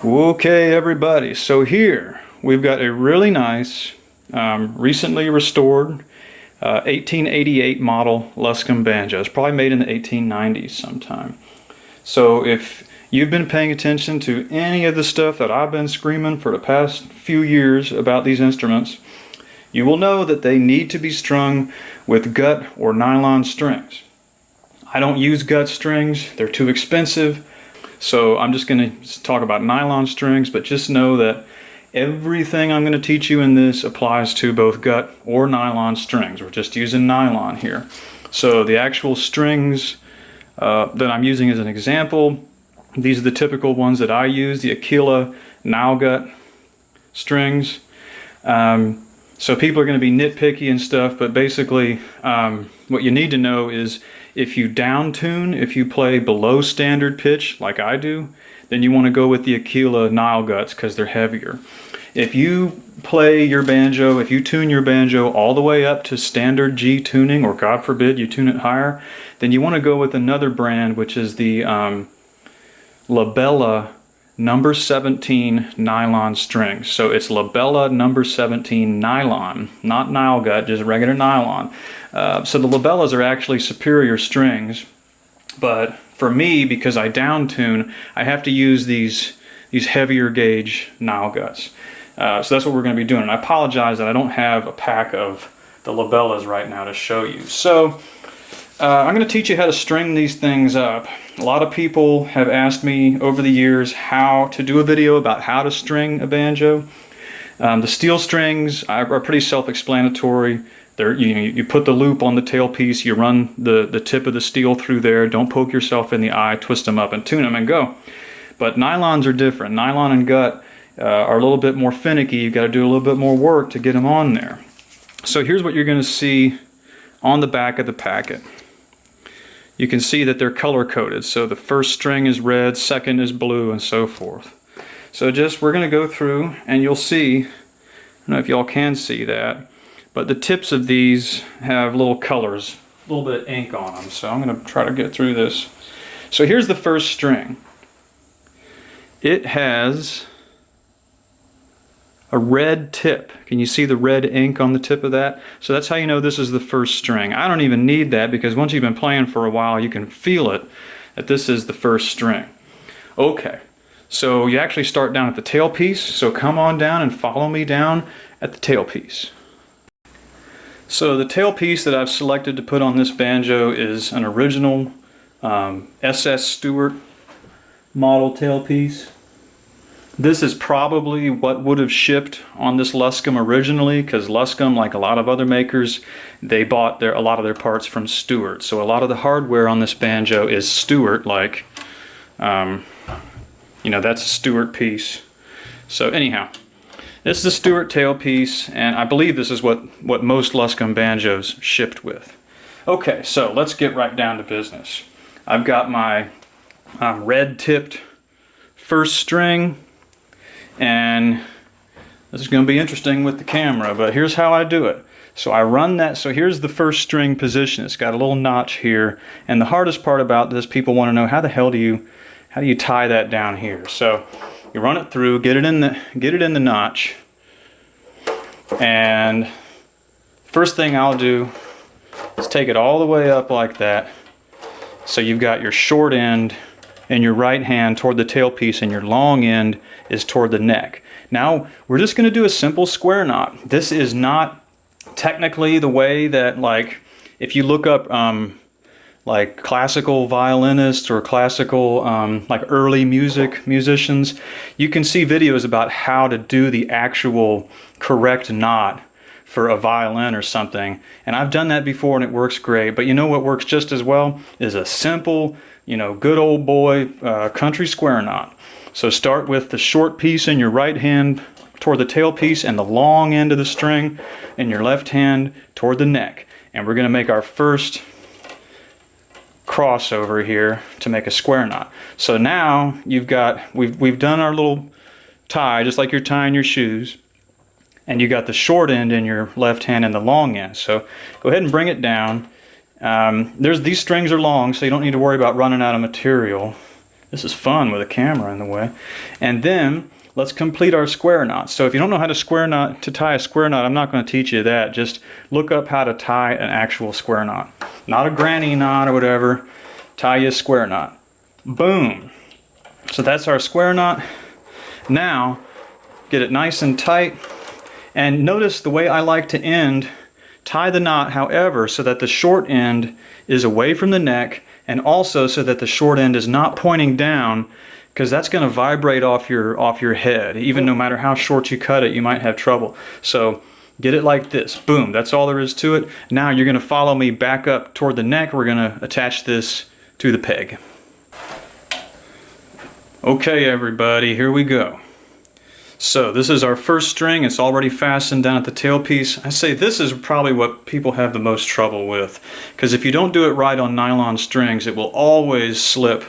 Okay, everybody, so here we've got a really nice, recently restored 1888 model Luscomb banjo. It's probably made in the 1890s sometime. So if you've been paying attention to any of the stuff that I've been screaming for the past few years about these instruments, you will know that they need to be strung with gut or nylon strings. I don't use gut strings, they're too expensive. So I'm just going to talk about nylon strings, but just know that everything I'm going to teach you in this applies to both gut or nylon strings. We're just using nylon here. So the actual strings that I'm using as an example, these are the typical ones that I use, the Aquila Nylgut strings. So people are going to be nitpicky and stuff, but basically what you need to know is if you down tune, if you play below standard pitch like I do, then you want to go with the Aquila Nylguts because they're heavier. If you play your banjo, if you tune your banjo all the way up to standard G tuning, or God forbid you tune it higher, then you want to go with another brand, which is the Labella number 17 nylon strings. So it's Labella number 17 nylon, not Nylgut, just regular nylon. So the Labellas are actually superior strings, but for me, because I down tune, I have to use these heavier gauge Nylguts. So that's what we're going to be doing. And I apologize that I don't have a pack of the Labellas right now to show you. So I'm going to teach you how to string these things up. A lot of people have asked me over the years how to do a video about how to string a banjo. The steel strings are pretty self-explanatory. You put the loop on the tailpiece, you run the tip of the steel through there, don't poke yourself in the eye, twist them up and tune them and go. But nylons are different. Nylon and gut are a little bit more finicky. You've got to do a little bit more work to get them on there. So here's what you're going to see on the back of the packet. You can see that they're color coded. So the first string is red, second is blue, and so forth. So we're going to go through and you'll see, I don't know if y'all can see that, but the tips of these have little colors, a little bit of ink on them. So I'm going to try to get through this. So here's the first string. It has a red tip. Can you see the red ink on the tip of that? So that's how you know this is the first string. I don't even need that because once you've been playing for a while, you can feel it that this is the first string. Okay, so you actually start down at the tailpiece. So come on down and follow me down at the tailpiece. So the tailpiece that I've selected to put on this banjo is an original SS Stewart model tailpiece. This is probably what would have shipped on this Luscomb originally, because Luscomb, like a lot of other makers, they bought a lot of their parts from Stewart. So a lot of the hardware on this banjo is Stewart, like, you know, that's a Stewart piece. So anyhow, this is the Stewart tailpiece, and I believe this is what most Luscomb banjos shipped with. Okay, so let's get right down to business. I've got my red-tipped first string, and this is going to be interesting with the camera, but here's how I do it. So I run that, so here's the first string position. It's got a little notch here, and the hardest part about this, people want to know how the hell do you tie that down here. So you run it through, get it in the notch, and first thing I'll do is take it all the way up like that. So you've got your short end in your right hand toward the tailpiece, and your long end is toward the neck. Now we're just going to do a simple square knot. This is not technically the way that, like, if you look up like classical violinists or classical like early musicians, you can see videos about how to do the actual correct knot for a violin or something, and I've done that before and it works great. But you know what works just as well is a simple, you know, good old boy country square knot. So start with the short piece in your right hand toward the tailpiece and the long end of the string in your left hand toward the neck, and we're going to make our first crossover here to make a square knot. So now we've done our little tie, just like you're tying your shoes, and you got the short end in your left hand and the long end. So go ahead and bring it down. These strings are long, so you don't need to worry about running out of material. This is fun with a camera in the way. And then let's complete our square knot. So if you don't know how to tie a square knot, I'm not going to teach you that. Just look up how to tie an actual square knot. Not a granny knot or whatever. Tie you a square knot. Boom. So that's our square knot. Now, get it nice and tight. And notice the way I like to end, tie the knot, however, so that the short end is away from the neck, and also so that the short end is not pointing down, because that's going to vibrate off your head. Even no matter how short you cut it, you might have trouble. So get it like this. Boom. That's all there is to it. Now you're going to follow me back up toward the neck. We're going to attach this to the peg. Okay, everybody, here we go. So this is our first string. It's already fastened down at the tailpiece. I say this is probably what people have the most trouble with, because if you don't do it right on nylon strings, it will always slip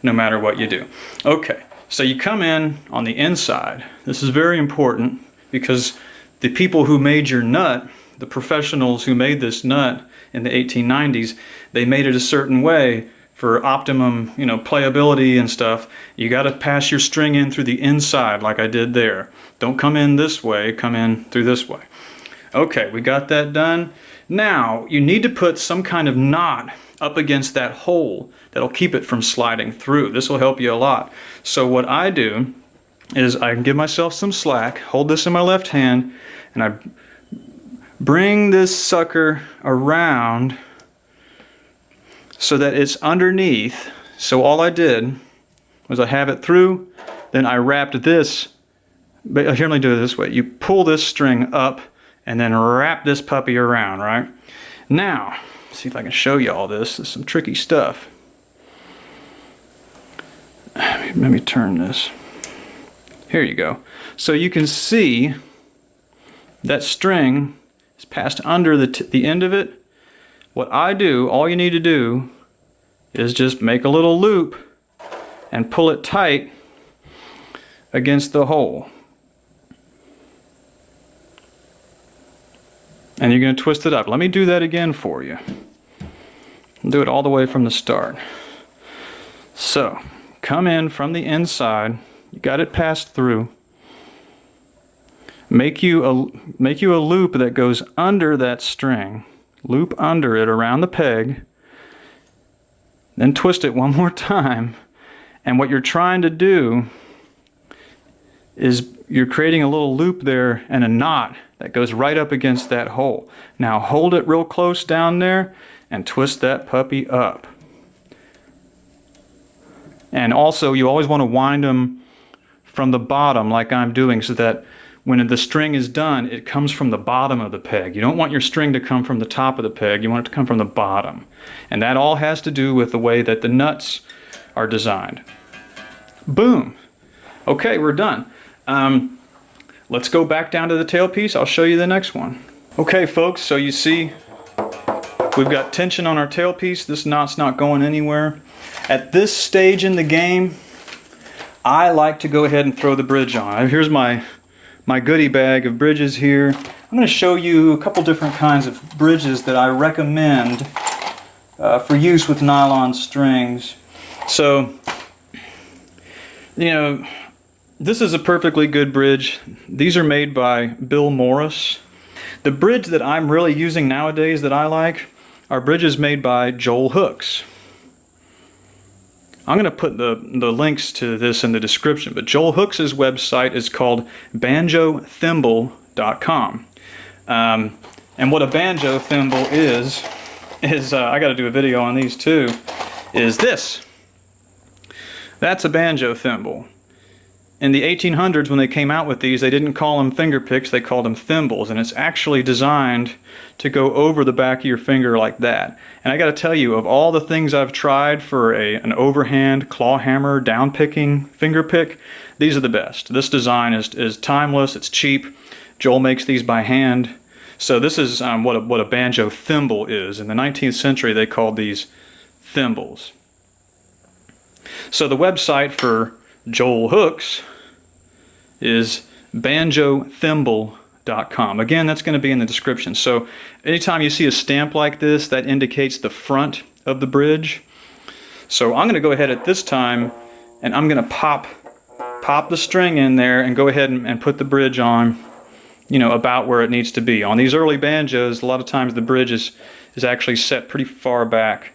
no matter what you do. Okay, so you come in on the inside. This is very important because the people who made your nut, the professionals who made this nut in the 1890s, they made it a certain way for optimum, playability and stuff. You got to pass your string in through the inside like I did there. Don't come in this way, come in through this way. Okay, we got that done. Now, you need to put some kind of knot up against that hole that'll keep it from sliding through. This will help you a lot. So what I do is I give myself some slack, hold this in my left hand, and I bring this sucker around so that it's underneath. So all I did was I have it through, then I wrapped this, but here, let me do it this way. You pull this string up and then wrap this puppy around, right? Now, see if I can show you all this. This is some tricky stuff. Let me turn this. Here you go. So you can see that string is passed under the end of it. What I do, all you need to do is just make a little loop and pull it tight against the hole. And you're going to twist it up. Let me do that again for you. I'll do it all the way from the start. So, come in from the inside. You got it passed through. Make you a loop that goes under that string. Loop under it around the peg, then twist it one more time, and what you're trying to do is you're creating a little loop there and a knot that goes right up against that hole. Now hold it real close down there and twist that puppy up. And also you always want to wind them from the bottom like I'm doing, so that when the string is done, it comes from the bottom of the peg. You don't want your string to come from the top of the peg. You want it to come from the bottom. And that all has to do with the way that the nuts are designed. Boom. Okay, we're done. Let's go back down to the tailpiece. I'll show you the next one. Okay, folks, so you see we've got tension on our tailpiece. This knot's not going anywhere. At this stage in the game, I like to go ahead and throw the bridge on. Here's my goodie bag of bridges here. I'm going to show you a couple different kinds of bridges that I recommend for use with nylon strings. So, this is a perfectly good bridge. These are made by Bill Morris. The bridge that I'm really using nowadays that I like are bridges made by Joel Hooks. I'm going to put the links to this in the description, but Joel Hooks' website is called banjothimble.com. And what a banjo thimble is I got to do a video on these too, is this. That's a banjo thimble. In the 1800s, when they came out with these, they didn't call them finger picks, they called them thimbles, and it's actually designed to go over the back of your finger like that. And I got to tell you, of all the things I've tried for an overhand, claw hammer, down picking finger pick, these are the best. This design is timeless, it's cheap. Joel makes these by hand. So this is what a banjo thimble is. In the 19th century, they called these thimbles. So the website for Joel Hooks is banjothimble.com. Again, that's going to be in the description. So anytime you see a stamp like this, that indicates the front of the bridge. So I'm going to go ahead at this time and I'm gonna pop the string in there and go ahead and put the bridge on, you know, about where it needs to be. On these early banjos, a lot of times the bridge is actually set pretty far back.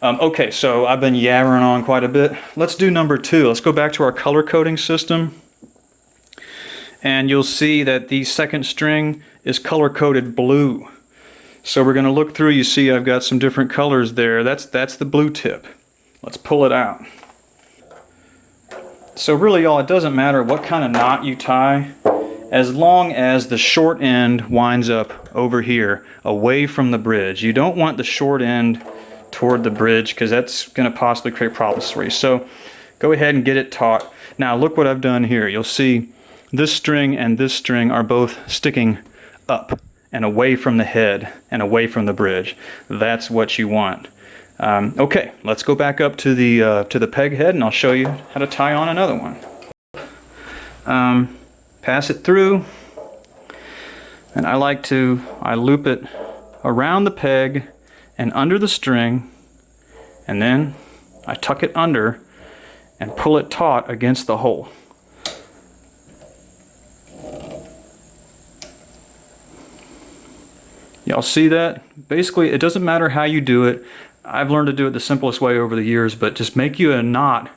Okay, so I've been yabbering on quite a bit. Let's do number 2. Let's go back to our color coding system. And you'll see that the second string is color coded blue. So we're going to look through. You see I've got some different colors there. That's the blue tip. Let's pull it out. So really, y'all, it doesn't matter what kind of knot you tie, as long as the short end winds up over here, away from the bridge. You don't want the short end toward the bridge, because that's going to possibly create problems for you. So go ahead and get it taut. Now look what I've done here. You'll see this string and this string are both sticking up and away from the head and away from the bridge. That's what you want. Okay, let's go back up to the peg head, and I'll show you how to tie on another one. Pass it through, and I loop it around the peg and under the string, and then I tuck it under and pull it taut against the hole. Y'all see that? Basically, it doesn't matter how you do it. I've learned to do it the simplest way over the years, but just make you a knot,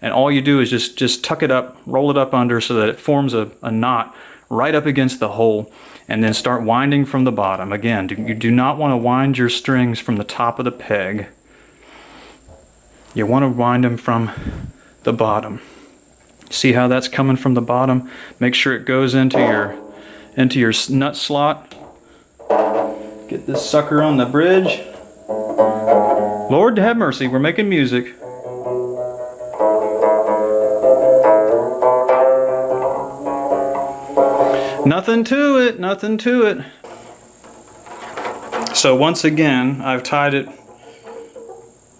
and all you do is just tuck it up, roll it up under so that it forms a knot right up against the hole, and then start winding from the bottom. Again, you do not want to wind your strings from the top of the peg. You want to wind them from the bottom. See how that's coming from the bottom? Make sure it goes into your nut slot. Get this sucker on the bridge. Lord have mercy, we're making music. Nothing to it, nothing to it. So once again, I've tied it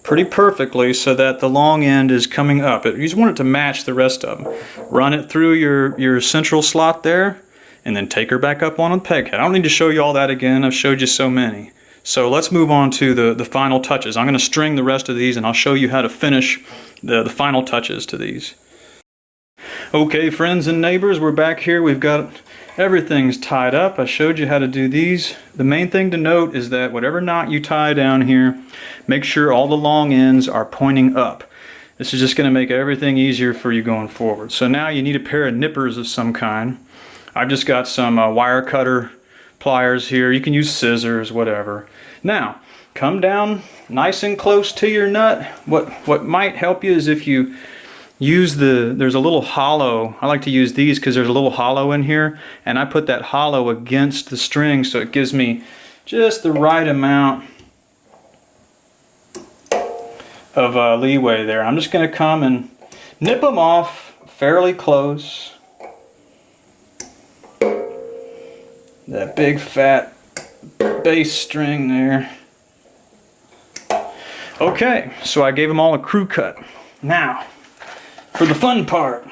pretty perfectly so that the long end is coming up. You just want it to match the rest of them. Run it through your central slot there, and then take her back up on the peg head. I don't need to show you all that again. I've showed you so many. So let's move on to the final touches. I'm going to string the rest of these, and I'll show you how to finish the final touches to these. Okay, friends and neighbors, we're back here. We've got everything's tied up. I showed you how to do these. The main thing to note is that whatever knot you tie down here, make sure all the long ends are pointing up. This is just going to make everything easier for you going forward. So now you need a pair of nippers of some kind. I've just got some wire cutter pliers here. You can use scissors, whatever. Now, come down nice and close to your nut. What might help you is if you use there's a little hollow. I like to use these because there's a little hollow in here, and I put that hollow against the string so it gives me just the right amount of leeway there. I'm just going to come and nip them off fairly close. That big fat bass string there. Okay, so I gave them all a crew cut. Now, for the fun part.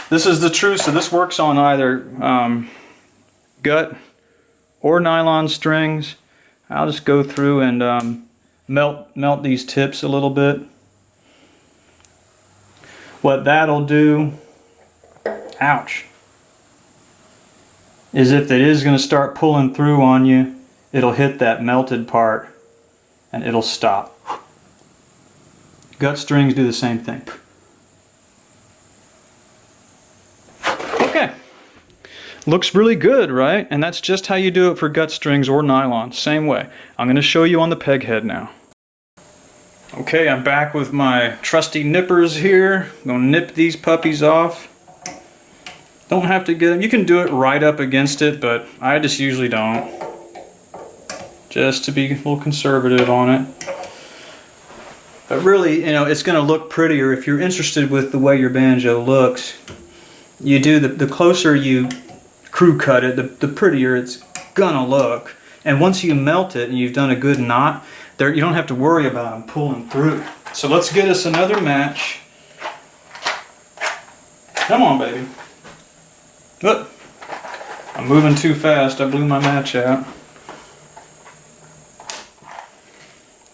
This is the truth, so this works on either gut or nylon strings. I'll just go through and melt these tips a little bit. What that'll do, ouch, is if it is going to start pulling through on you, it'll hit that melted part and it'll stop. Gut strings do the same thing. Okay. Looks really good, right? And that's just how you do it for gut strings or nylon. Same way. I'm going to show you on the peg head now. Okay, I'm back with my trusty nippers here. I'm going to nip these puppies off. Don't have to get them. You can do it right up against it, but I just usually don't. Just to be a little conservative on it. But really, you know, it's going to look prettier if you're interested with the way your banjo looks. You do the closer you crew cut it, the prettier it's gonna look. And once you melt it and you've done a good knot, you don't have to worry about them pulling through. So let's get us another match. Come on, baby. Look, I'm moving too fast. I blew my match out.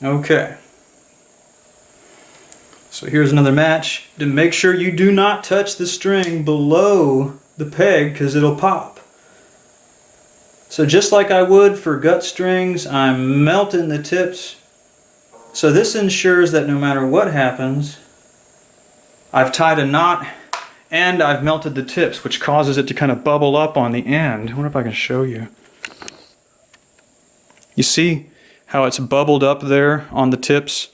Okay. So here's another match. To make sure you do not touch the string below the peg because it'll pop. So just like I would for gut strings, I'm melting the tips. So this ensures that no matter what happens, I've tied a knot and I've melted the tips, which causes it to kind of bubble up on the end. I wonder if I can show you. You see how it's bubbled up there on the tips?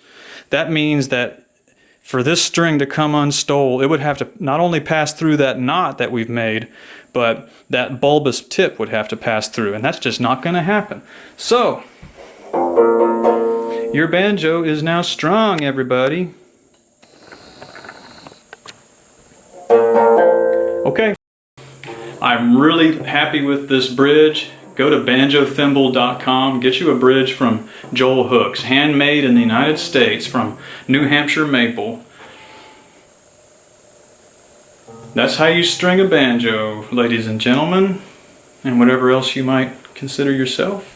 That means that for this string to come unstole, it would have to not only pass through that knot that we've made, but that bulbous tip would have to pass through, and that's just not going to happen. So, your banjo is now strung, everybody. Okay, I'm really happy with this bridge. Go to banjothimble.com, get you a bridge from Joel Hooks, handmade in the United States from New Hampshire maple. That's how you string a banjo, ladies and gentlemen, and whatever else you might consider yourself.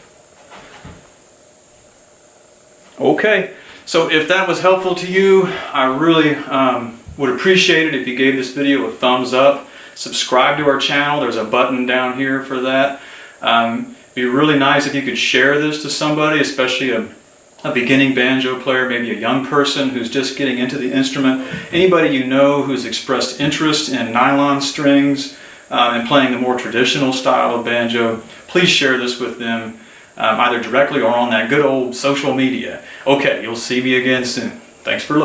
Okay, so if that was helpful to you, I really would appreciate it if you gave this video a thumbs up. Subscribe to our channel, there's a button down here for that. It'd be really nice if you could share this to somebody, especially a beginning banjo player, maybe a young person who's just getting into the instrument. Anybody you know who's expressed interest in nylon strings and playing the more traditional style of banjo, please share this with them, either directly or on that good old social media. Okay, you'll see me again soon. Thanks for looking.